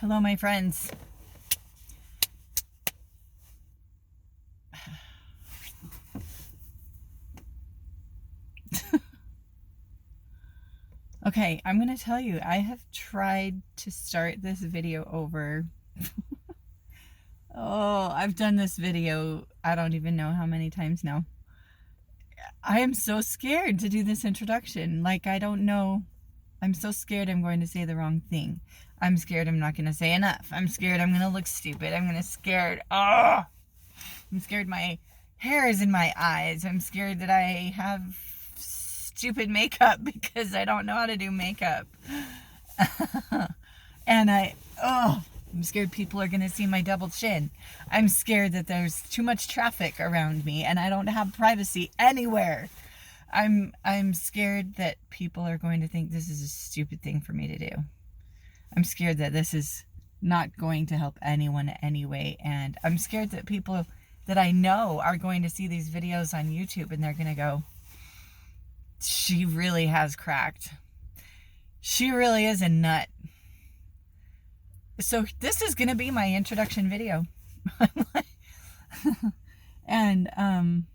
Hello, my friends. Okay, I'm going to tell you, I have tried to start this video over. I've done this video, I don't even know how many times now. I am so scared to do this introduction. Like, I don't know. I'm so scared I'm going to say the wrong thing. I'm scared I'm not going to say enough. I'm scared I'm going to look stupid. I'm scared my hair is in my eyes. I'm scared that I have stupid makeup because I don't know how to do makeup. And I'm scared people are going to see my double chin. I'm scared that there's too much traffic around me and I don't have privacy anywhere. I'm scared that people are going to think this is a stupid thing for me to do. I'm scared that this is not going to help anyone anyway, and I'm scared that people that I know are going to see these videos on YouTube and they're going to go, she really has cracked. She really is a nut. So this is going to be my introduction video. And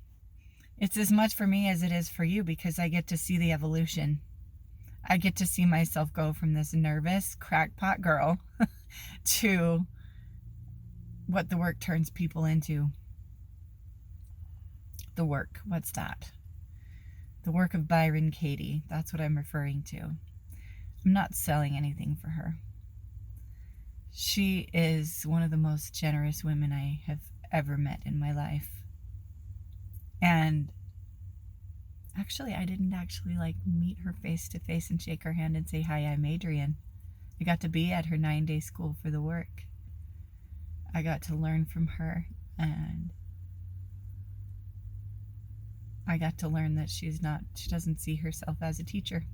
it's as much for me as it is for you because I get to see the evolution. I get to see myself go from this nervous crackpot girl to what the work turns people into. The work, what's that? The work of Byron Katie. That's what I'm referring to. I'm not selling anything for her. She is one of the most generous women I have ever met in my life. And actually, I didn't meet her face to face and shake her hand and say, hi, I'm Adrian. I got to be at her 9-day school for the work. I got to learn from her, and I got to learn that she doesn't see herself as a teacher.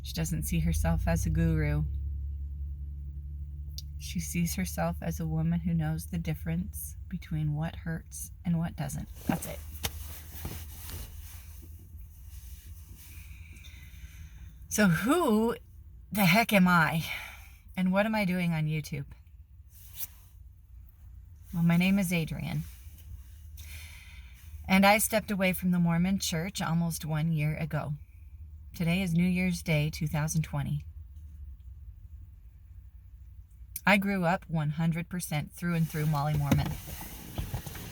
She doesn't see herself as a guru. She sees herself as a woman who knows the difference between what hurts and what doesn't. That's it. So who the heck am I? And what am I doing on YouTube? Well, my name is Adrian. And I stepped away from the Mormon Church almost 1 year ago. Today is New Year's Day, 2020. I grew up 100% through and through Molly Mormon.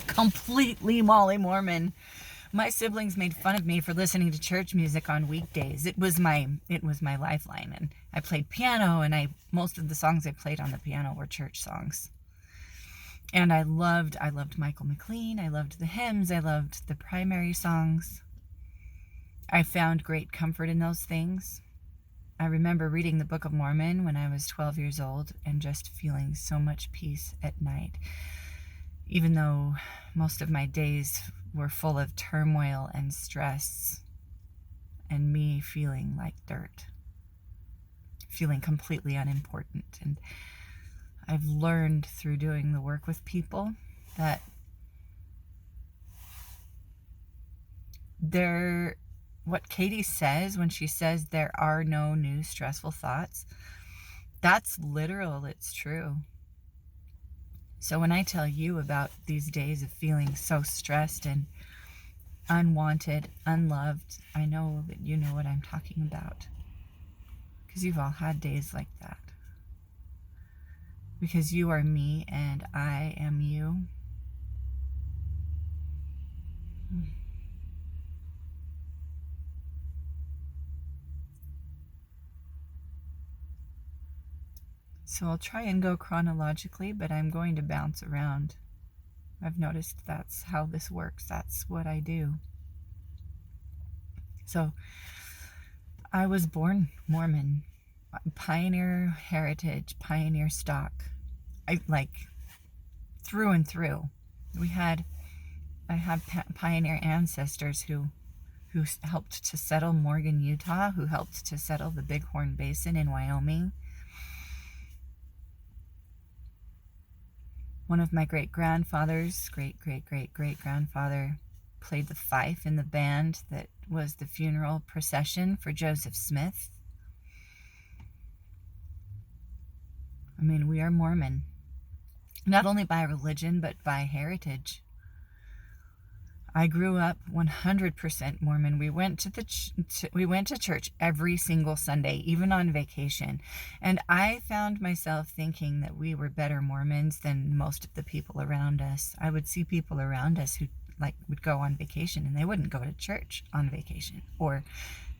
Completely Molly Mormon. My siblings made fun of me for listening to church music on weekdays. It was my lifeline, and I played piano, and most of the songs I played on the piano were church songs. And I loved Michael McLean. I loved the hymns. I loved the primary songs. I found great comfort in those things. I remember reading the Book of Mormon when I was 12 years old and just feeling so much peace at night, even though most of my days were full of turmoil and stress and me feeling like dirt, feeling completely unimportant. And I've learned through doing the work with people that what Katie says when she says there are no new stressful thoughts, that's literal, it's true. So when I tell you about these days of feeling so stressed and unwanted, unloved, I know that you know what I'm talking about. Because you've all had days like that. Because you are me and I am you. So I'll try and go chronologically, but I'm going to bounce around. I've noticed that's how this works. That's what I do. So I was born Mormon, pioneer heritage, pioneer stock. Through and through. I have pioneer ancestors who helped to settle Morgan, Utah, who helped to settle the Bighorn Basin in Wyoming. One of my great-grandfathers, great-great-great-great-grandfather, played the fife in the band that was the funeral procession for Joseph Smith. mean, we are Mormon, not only by religion, but by heritage. I grew up 100% Mormon. We went to church every single Sunday, even on vacation. And I found myself thinking that we were better Mormons than most of the people around us. I would see people around us who would go on vacation, and they wouldn't go to church on vacation, or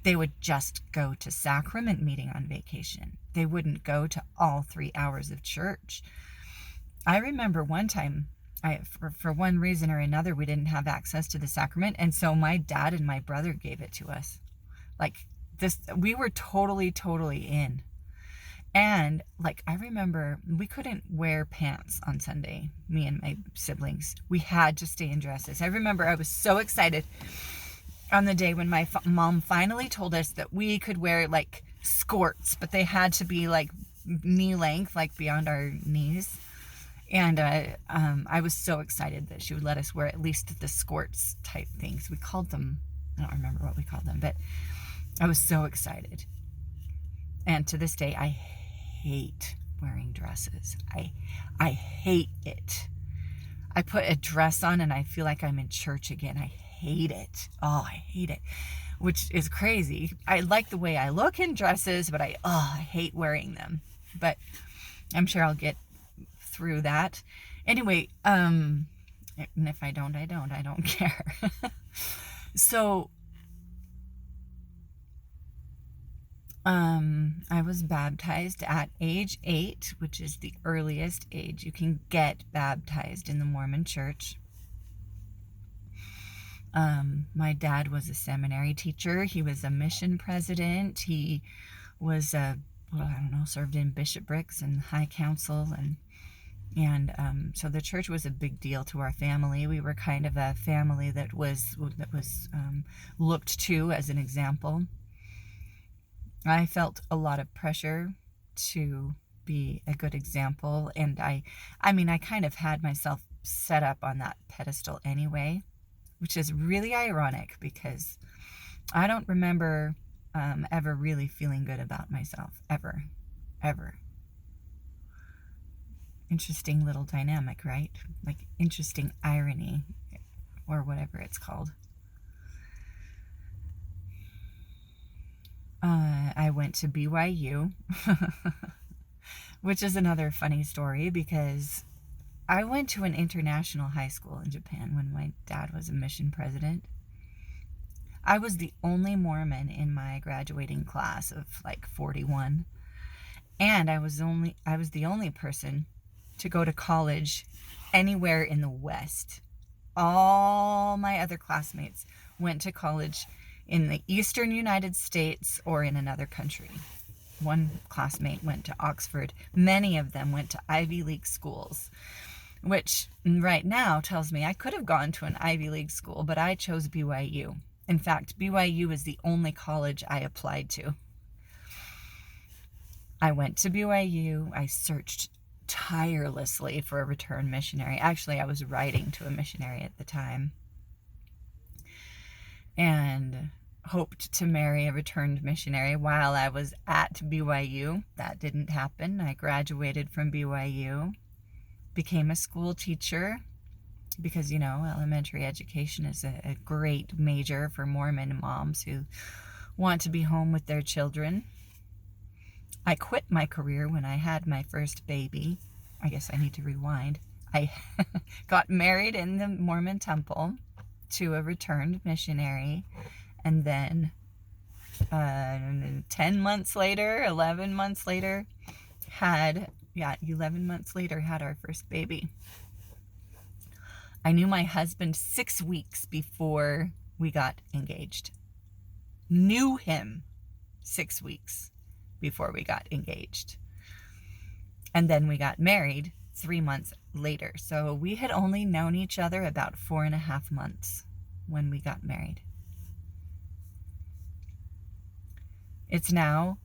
they would just go to sacrament meeting on vacation. They wouldn't go to all 3 hours of church. I remember one time, for one reason or another, we didn't have access to the sacrament, and so my dad and my brother gave it to us. We were totally in. And I remember we couldn't wear pants on Sunday, me and my siblings. We had to stay in dresses. I remember I was so excited on the day when my mom finally told us that we could wear skirts, but they had to be knee length, beyond our knees. And I was so excited that she would let us wear at least the skirts type things. We called them, I don't remember what we called them, but I was so excited. And to this day, I hate wearing dresses. I hate it. I put a dress on and I feel like I'm in church again. I hate it. Oh, I hate it. Which is crazy. I like the way I look in dresses, but I hate wearing them. But I'm sure I'll get through that. Anyway, and if I don't care. So, I was baptized at age 8, which is the earliest age you can get baptized in the Mormon Church. My dad was a seminary teacher. He was a mission president. He was served in bishoprics and high council, and so the church was a big deal to our family. We were kind of a family that was looked to as an example. I felt a lot of pressure to be a good example, and I kind of had myself set up on that pedestal anyway, which is really ironic because I don't remember ever really feeling good about myself, ever. Interesting little dynamic, right? Interesting irony, or whatever it's called. I went to BYU, which is another funny story because I went to an international high school in Japan when my dad was a mission president. I was the only Mormon in my graduating class of 41, and I was the only person to go to college anywhere in the West. All my other classmates went to college in the eastern United States or in another country. One classmate went to Oxford. Many of them went to Ivy League schools, which right now tells me I could have gone to an Ivy League school, but I chose BYU. In fact, BYU is the only college I applied to. I went to BYU. I searched tirelessly for a returned missionary. Actually, I was writing to a missionary at the time and hoped to marry a returned missionary while I was at BYU. That didn't happen. I graduated from BYU, became a school teacher because, elementary education is a great major for Mormon moms who want to be home with their children. I quit my career when I had my first baby. I guess I need to rewind. I got married in the Mormon temple to a returned missionary, and then 11 months later, had our first baby. I knew my husband 6 weeks before we got engaged. Knew him 6 weeks before we got engaged. And then we got married 3 months later. So we had only known each other about 4.5 months when we got married. It's now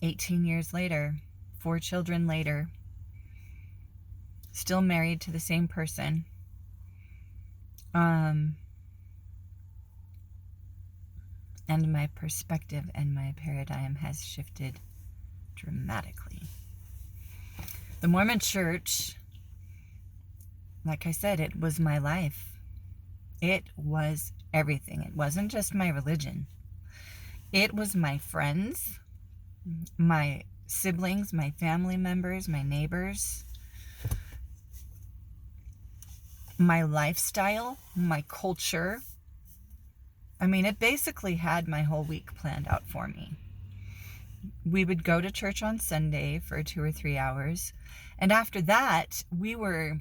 18 years later, 4 children later, still married to the same person. And my perspective and my paradigm has shifted dramatically. The Mormon Church, like I said, it was my life. It was everything. It wasn't just my religion. It was my friends, my siblings, my family members, my neighbors, my lifestyle, my culture. I mean, it basically had my whole week planned out for me. We would go to church on Sunday for 2 or 3 hours. And after that, we were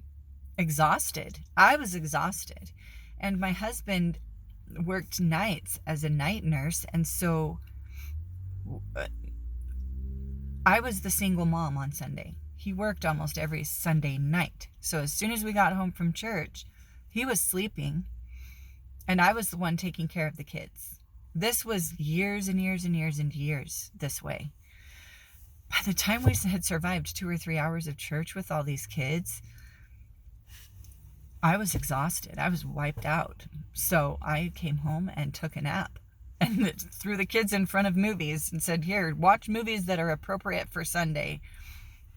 exhausted. I was exhausted. And my husband worked nights as a night nurse. And so I was the single mom on Sunday. He worked almost every Sunday night. So as soon as we got home from church, he was sleeping. And I was the one taking care of the kids. This was years and years and years and years this way. By the time we had survived 2 or 3 hours of church with all these kids, I was exhausted. I was wiped out. So I came home and took a nap and threw the kids in front of movies and said, here, watch movies that are appropriate for Sunday.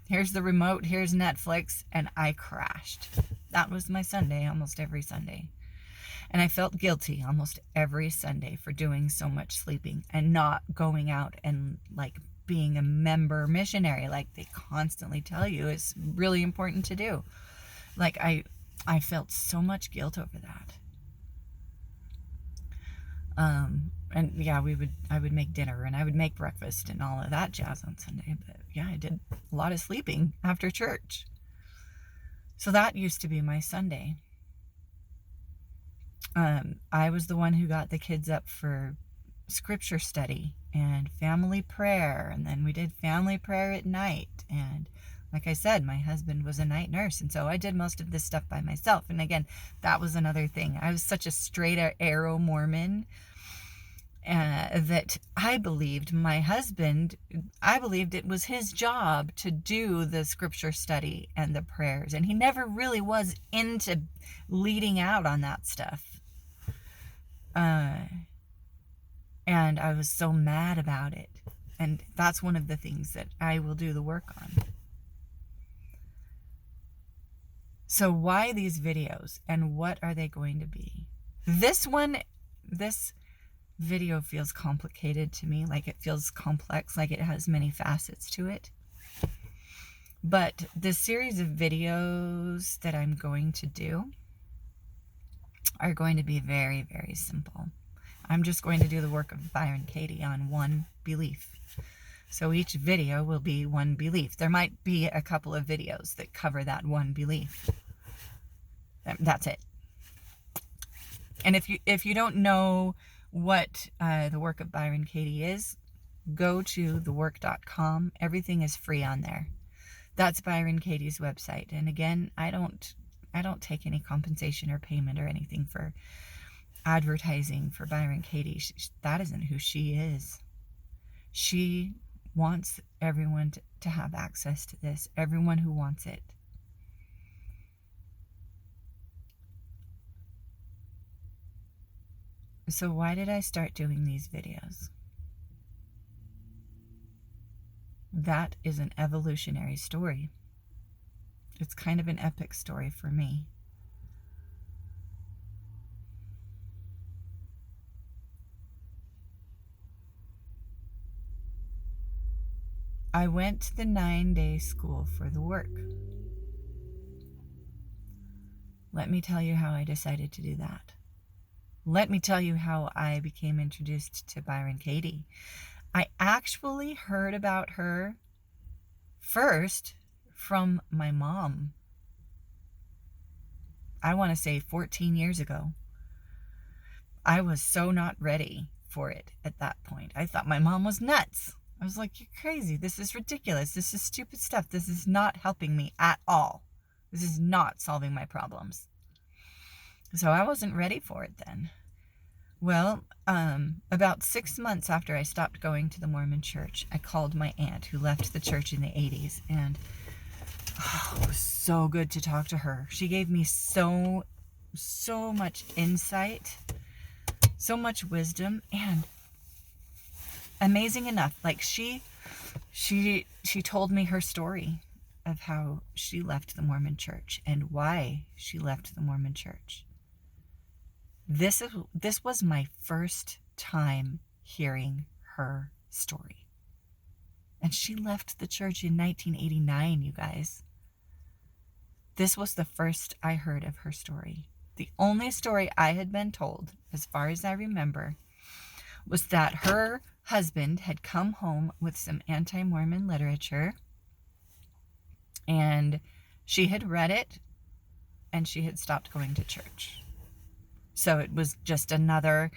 Here's the remote, here's Netflix. And I crashed. That was my Sunday, almost every Sunday. And I felt guilty almost every Sunday for doing so much sleeping and not going out and like being a member missionary, like they constantly tell you is really important to do. Like I felt so much guilt over that. And yeah, I would make dinner and I would make breakfast and all of that jazz on Sunday. But yeah, I did a lot of sleeping after church. So that used to be my Sunday. I was the one who got the kids up for scripture study and family prayer. And then we did family prayer at night. And like I said, my husband was a night nurse. And so I did most of this stuff by myself. And again, that was another thing. I was such a straight arrow Mormon that I believed it was his job to do the scripture study and the prayers. And he never really was into leading out on that stuff. And I was so mad about it. And that's one of the things that I will do the work on. So why these videos and what are they going to be? This video feels complicated to me, like it feels complex, like it has many facets to it. But the series of videos that I'm going to do are going to be very, very simple. I'm just going to do the work of Byron Katie on one belief. So each video will be one belief. There might be a couple of videos that cover that one belief. That's it. And if you don't know what the work of Byron Katie is, go to thework.com. Everything is free on there. That's Byron Katie's website. And again, I don't take any compensation or payment or anything for advertising for Byron Katie. That isn't who she is. She wants everyone to have access to this, everyone who wants it. So why did I start doing these videos? That is an evolutionary story. It's kind of an epic story for me. I went to the 9-day school for the work. Let me tell you how I decided to do that. Let me tell you how I became introduced to Byron Katie. I actually heard about her first from my mom. I want to say 14 years ago. I was so not ready for it at that point. I thought my mom was nuts. I was like, you're crazy. This is ridiculous. This is stupid stuff. This is not helping me at all. This is not solving my problems. So I wasn't ready for it then. Well, about 6 months after I stopped going to the Mormon Church, I called my aunt who left the church in the 80s, and it was so good to talk to her. She gave me so much insight, so much wisdom, and amazing enough, like she told me her story of how she left the Mormon Church and why she left the Mormon Church. This was my first time hearing her story. And she left the church in 1989, you guys. This was the first I heard of her story. The only story I had been told, as far as I remember, was that her husband had come home with some anti-Mormon literature, and she had read it, and she had stopped going to church. So it was just another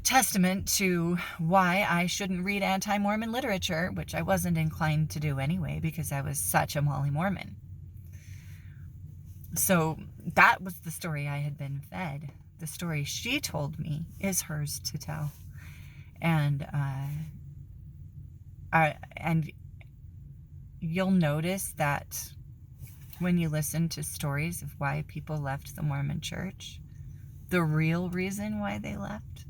testament to why I shouldn't read anti-Mormon literature, which I wasn't inclined to do anyway, because I was such a Molly Mormon. So that was the story I had been fed. The story she told me is hers to tell. And you'll notice that when you listen to stories of why people left the Mormon Church, the real reason why they left,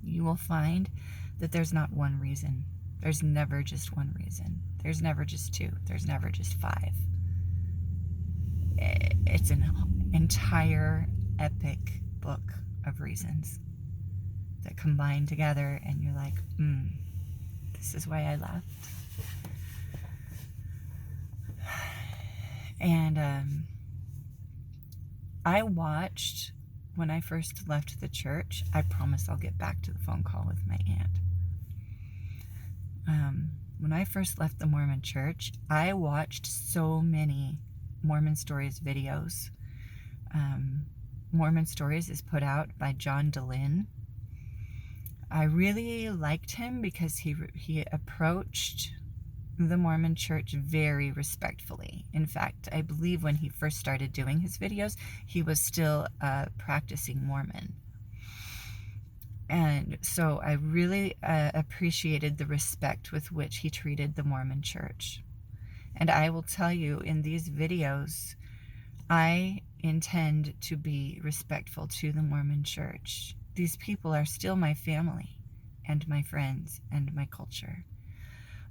you will find that there's not one reason. There's never just one reason. There's never just two. There's never just five. It's an entire epic book of reasons that combine together, and you're like, this is why I left. And I watched, when I first left the church, I promise I'll get back to the phone call with my aunt. When I first left the Mormon Church, I watched so many Mormon Stories videos. Mormon Stories is put out by John DeLynn. I really liked him because he approached the Mormon Church very respectfully. In fact, I believe when he first started doing his videos, he was still a practicing Mormon. And so I really appreciated the respect with which he treated the Mormon Church. And I will tell you, in these videos, I intend to be respectful to the Mormon Church. These people are still my family and my friends and my culture.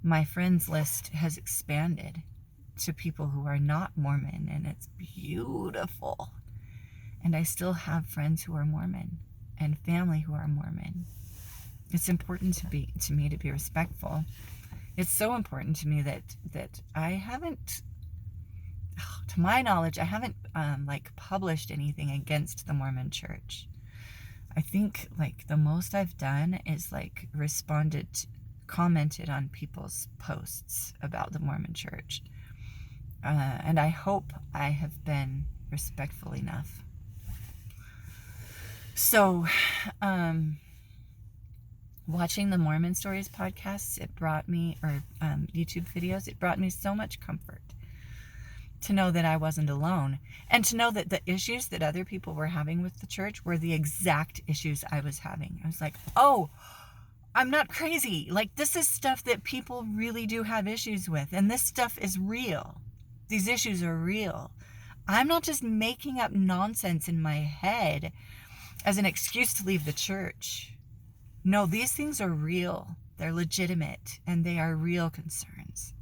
My friends list has expanded to people who are not Mormon, and it's beautiful. And I still have friends who are Mormon and family who are Mormon. It's important to me to be respectful. It's so important to me that I haven't, to my knowledge, I haven't published anything against the Mormon Church. I think the most I've done is commented on people's posts about the Mormon Church. And I hope I have been respectful enough. So, watching the Mormon Stories podcasts, YouTube videos, it brought me so much comfort to know that I wasn't alone, and to know that the issues that other people were having with the church were the exact issues I was having. I was like, oh, I'm not crazy. This is stuff that people really do have issues with, and this stuff is real. These issues are real. I'm not just making up nonsense in my head as an excuse to leave the church. No, these things are real. They're legitimate, and they are real concerns.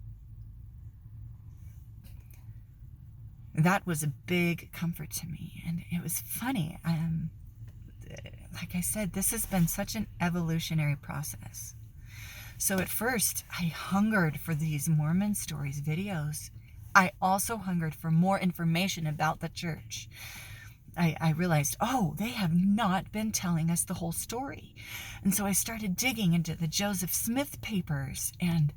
That was a big comfort to me, and it was funny. Like I said, this has been such an evolutionary process. So at first, I hungered for these Mormon Stories videos. I also hungered for more information about the church. I realized, they have not been telling us the whole story. And so I started digging into the Joseph Smith papers and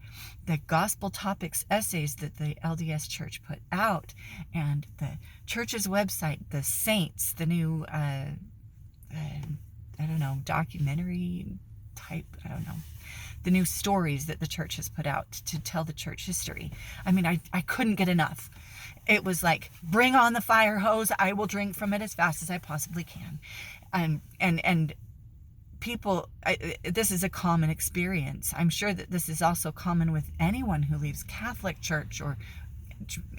the Gospel Topics essays that the LDS Church put out, and the church's website, the Saints, the new, documentary type, the new stories that the church has put out to tell the church history. I couldn't get enough. It was like, bring on the fire hose. I will drink from it as fast as I possibly can. And people, this is a common experience. I'm sure that this is also common with anyone who leaves Catholic Church or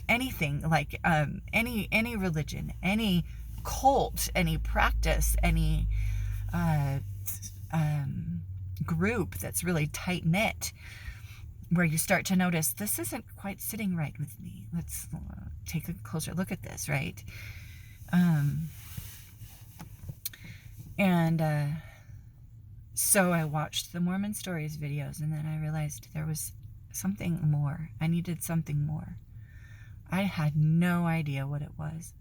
anything, any religion, any cult, any practice, any group that's really tight-knit. where you start to notice, this isn't quite sitting right with me. Let's take a closer look at this, right? So I watched the Mormon Stories videos, and then I realized there was something more. I needed something more. I had no idea what it was.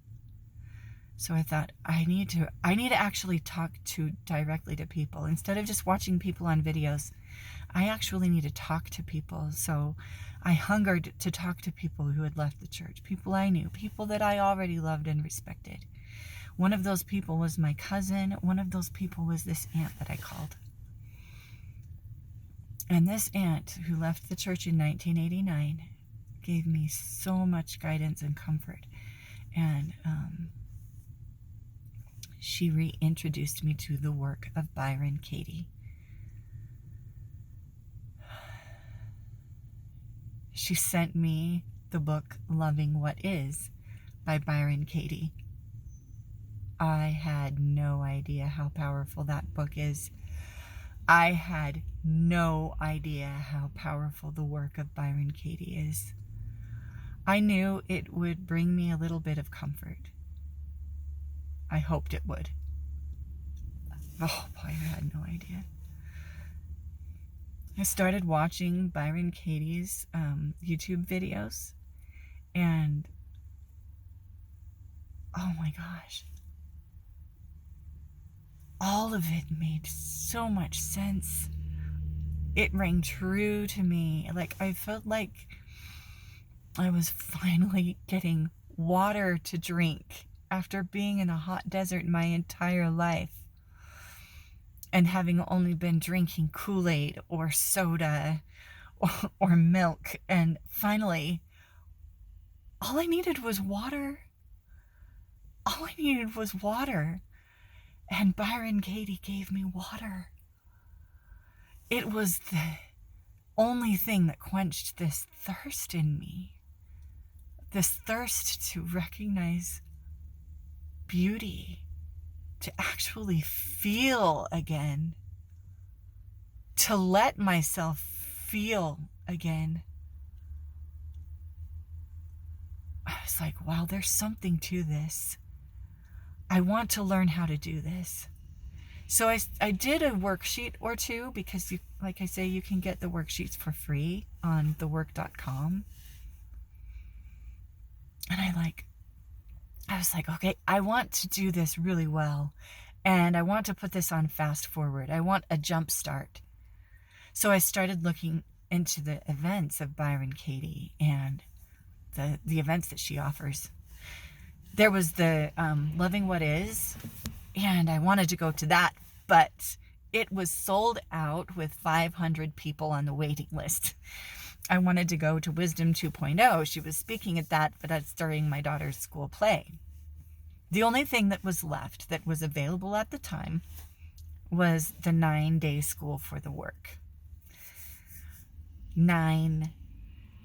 So I thought, I need to actually talk directly to people. Instead of just watching people on videos, I actually need to talk to people. So I hungered to talk to people who had left the church, people I knew, people that I already loved and respected. One of those people was my cousin. One of those people was this aunt that I called. And this aunt, who left the church in 1989, gave me so much guidance and comfort. And she reintroduced me to the work of Byron Katie. She sent me the book Loving What Is by Byron Katie. I had no idea how powerful that book is. I had no idea how powerful the work of Byron Katie is. I knew it would bring me a little bit of comfort. I hoped it would. Oh boy, I had no idea. I started watching Byron Katie's YouTube videos, and oh my gosh, all of it made so much sense. It rang true to me. Like, I felt like I was finally getting water to drink after being in a hot desert my entire life and having only been drinking Kool-Aid or soda or milk. And finally, all I needed was water. All I needed was water. And Byron Katie gave me water. It was the only thing that quenched this thirst in me. This thirst to recognize beauty, to actually feel again, to let myself feel again. I was like, wow, there's something to this. I want to learn how to do this. So I did a worksheet or two, because like I say, you can get the worksheets for free on thework.com. And I was like, okay, I want to do this really well. And I want to put this on fast forward. I want a jump start. So I started looking into the events of Byron Katie and the events that she offers. There was the Loving What Is, and I wanted to go to that, but it was sold out with 500 people on the waiting list. I wanted to go to Wisdom 2.0. She was speaking at that, but that's during my daughter's school play. The only thing that was left that was available at the time was the 9-day school for the work. 9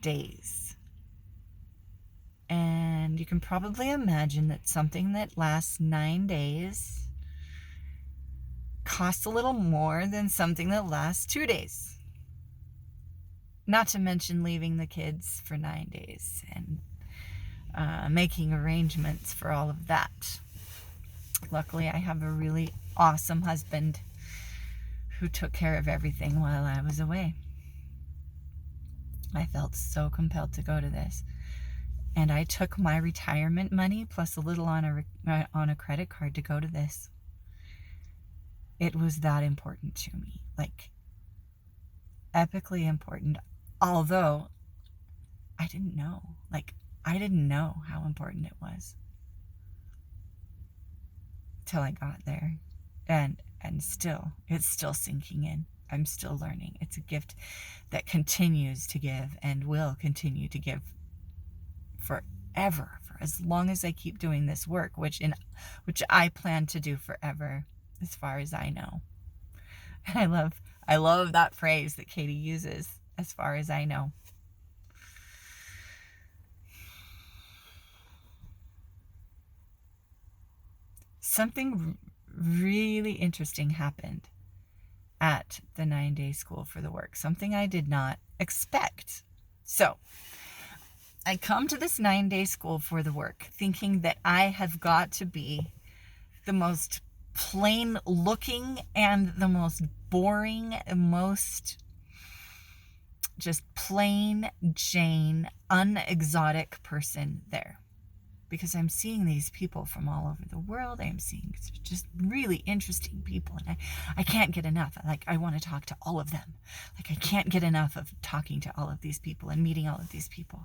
days. And you can probably imagine that something that lasts 9 days costs a little more than something that lasts 2 days. Not to mention leaving the kids for 9 days and making arrangements for all of that. Luckily, I have a really awesome husband who took care of everything while I was away. I felt so compelled to go to this. And I took my retirement money plus a little on a credit card to go to this. It was that important to me. Like, epically important. Although, I didn't know. I didn't know how important it was. Till I got there. And still, it's still sinking in. I'm still learning. It's a gift that continues to give and will continue to give forever, for as long as I keep doing this work, which I plan to do forever, as far as I know. And I love that phrase that Katie uses, as far as I know. Something really interesting happened at the 9-day school for the work. Something I did not expect. So I come to this 9-day school for the work thinking that I have got to be the most plain looking and the most boring, most just plain Jane, unexotic person there. Because I'm seeing these people from all over the world. I'm seeing just really interesting people. And I can't get enough. I want to talk to all of them. I can't get enough of talking to all of these people and meeting all of these people.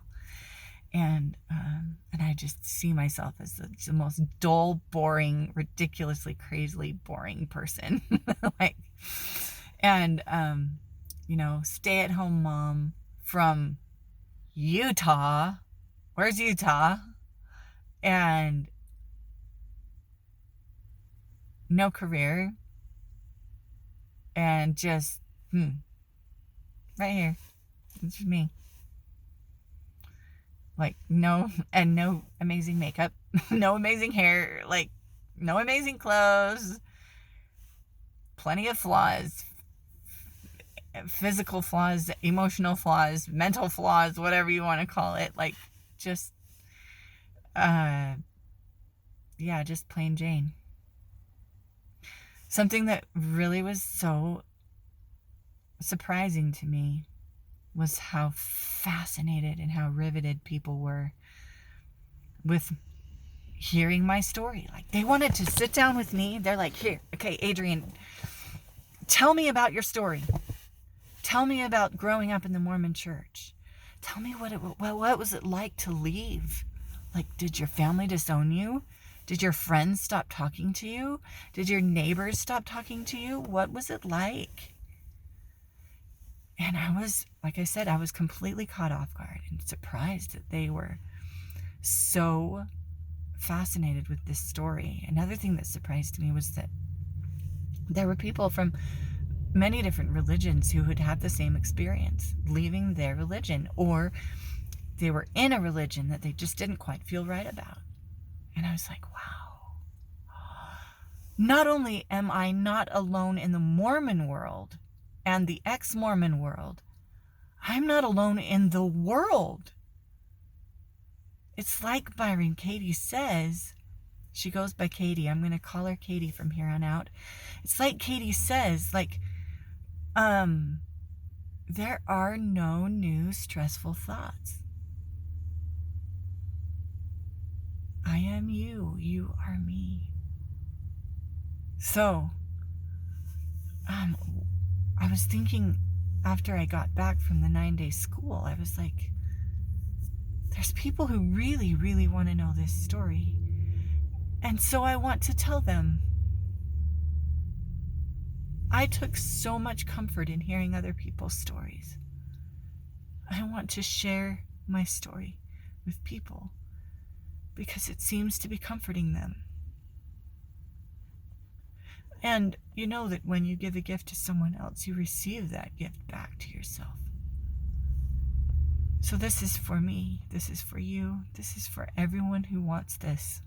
And I just see myself as the most dull, boring, ridiculously, crazily boring person. Stay-at-home mom from Utah. Where's Utah? And no career. And just, right here. It's me. No amazing makeup, no amazing hair, no amazing clothes, plenty of flaws, physical flaws, emotional flaws, mental flaws, whatever you want to call it. Just plain Jane. Something that really was so surprising to me was how fascinated and how riveted people were with hearing my story. They wanted to sit down with me. They're like, here, okay, Adrienne, tell me about your story. Tell me about growing up in the Mormon Church. Tell me what was it like to leave? Did your family disown you? Did your friends stop talking to you? Did your neighbors stop talking to you? What was it like? And I was completely caught off guard and surprised that they were so fascinated with this story. Another thing that surprised me was that there were people from many different religions who had had the same experience, leaving their religion, or they were in a religion that they just didn't quite feel right about. And I was like, wow. Not only am I not alone in the Mormon world and the ex-Mormon world, I'm not alone in the world. It's like Byron Katie says, she goes by Katie, I'm going to call her Katie from here on out. It's like Katie says, there are no new stressful thoughts. I am you, you are me. So, I was thinking after I got back from the 9-day school, I was like, there's people who really, really want to know this story. And so I want to tell them. I took so much comfort in hearing other people's stories. I want to share my story with people because it seems to be comforting them. And you know that when you give a gift to someone else, you receive that gift back to yourself. So this is for me, this is for you, this is for everyone who wants this.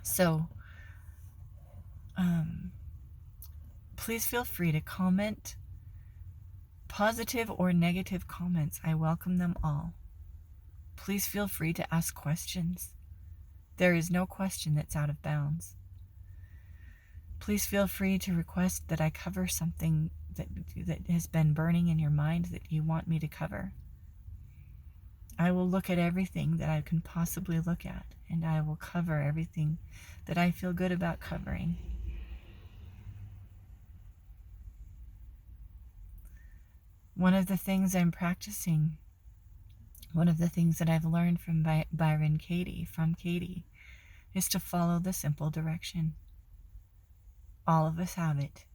So, please feel free to comment, positive or negative comments. I welcome them all. Please feel free to ask questions. There is no question that's out of bounds. Please feel free to request that I cover something that has been burning in your mind that you want me to cover. I will look at everything that I can possibly look at, and I will cover everything that I feel good about covering. One of the things I'm practicing, one of the things that I've learned from Byron Katie, is to follow the simple direction. All of us have it.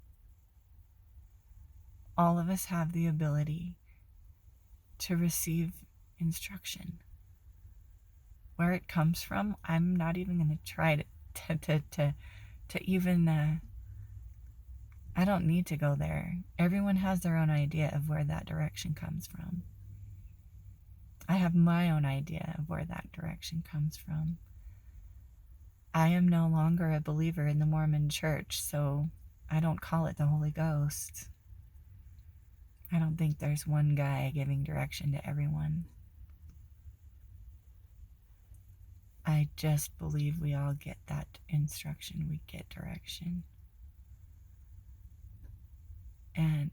All of us have the ability to receive instruction. Where it comes from, I'm not even going to try to even, I don't need to go there. Everyone has their own idea of where that direction comes from. I have my own idea of where that direction comes from. I am no longer a believer in the Mormon Church, so I don't call it the Holy Ghost. I don't think there's one guy giving direction to everyone. I just believe we all get that instruction. We get direction. And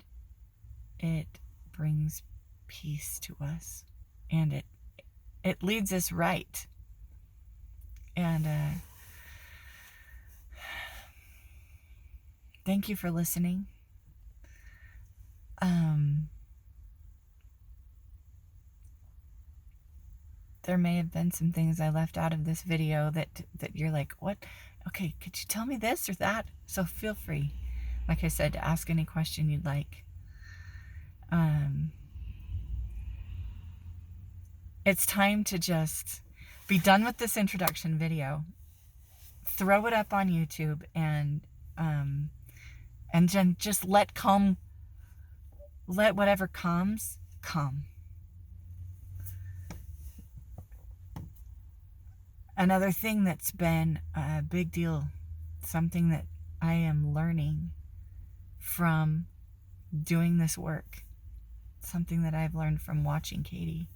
it brings peace to us. And it leads us right. And thank you for listening. There may have been some things I left out of this video that you're like, what? Okay, could you tell me this or that? So feel free, like I said, to ask any question you'd like. It's time to just be done with this introduction video, throw it up on YouTube, and then just let whatever comes come. Another thing that's been a big deal, something that I am learning from doing this work, something that I've learned from watching Katie,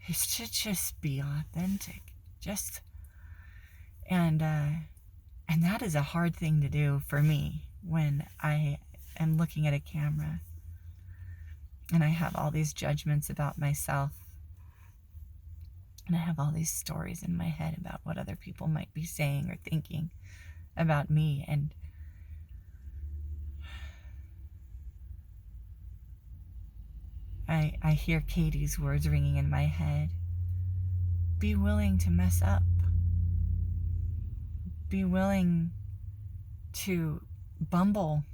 is to just be authentic. And that is a hard thing to do for me when I am looking at a camera and I have all these judgments about myself. And I have all these stories in my head about what other people might be saying or thinking about me. And I hear Katie's words ringing in my head. Be willing to mess up. Be willing to bumble.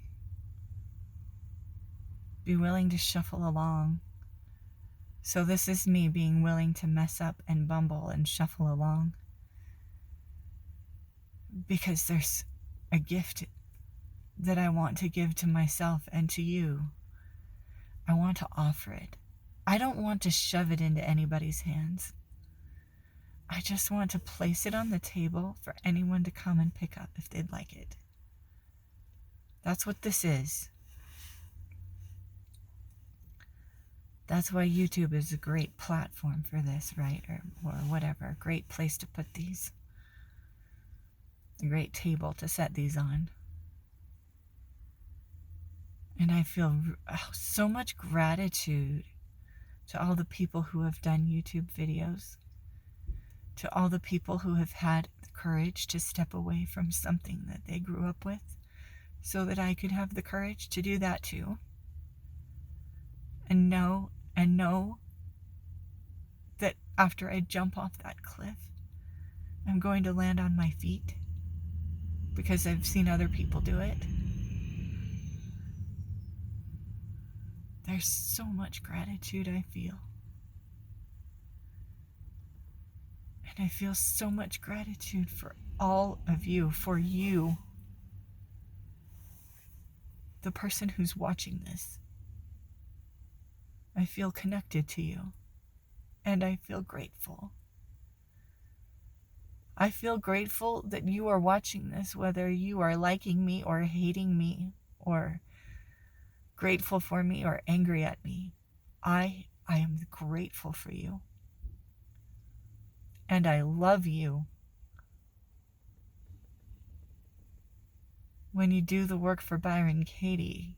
Be willing to shuffle along. So this is me being willing to mess up and bumble and shuffle along. Because there's a gift that I want to give to myself and to you. I want to offer it. I don't want to shove it into anybody's hands. I just want to place it on the table for anyone to come and pick up if they'd like it. That's what this is. That's why YouTube is a great platform for this, right? Or whatever, a great place to put these. A great table to set these on. And I feel so much gratitude to all the people who have done YouTube videos, to all the people who have had the courage to step away from something that they grew up with, so that I could have the courage to do that too. And know that after I jump off that cliff, I'm going to land on my feet because I've seen other people do it. There's so much gratitude I feel. And I feel so much gratitude for all of you, for you, the person who's watching this. I feel connected to you, and I feel grateful. I feel grateful that you are watching this, whether you are liking me or hating me, or grateful for me or angry at me. I am grateful for you. And I love you. When you do the work for Byron Katie,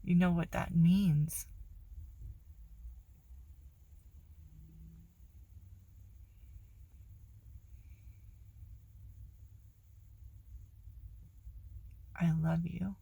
you know what that means. I love you.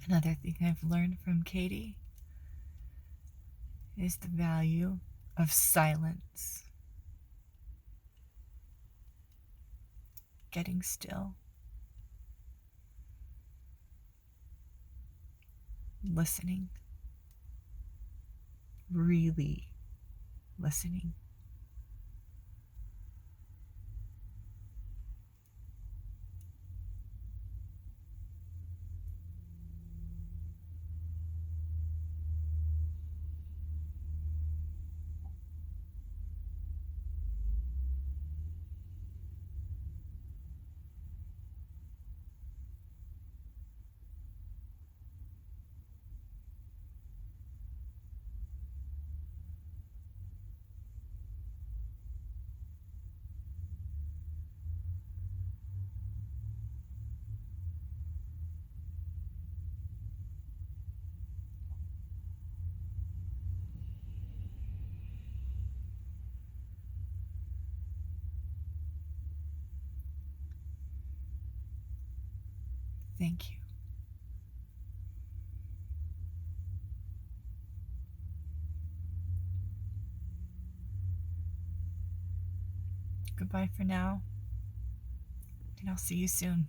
Another thing I've learned from Katie is the value of silence. getting still, listening, really listening. Thank you. Goodbye for now, and I'll see you soon.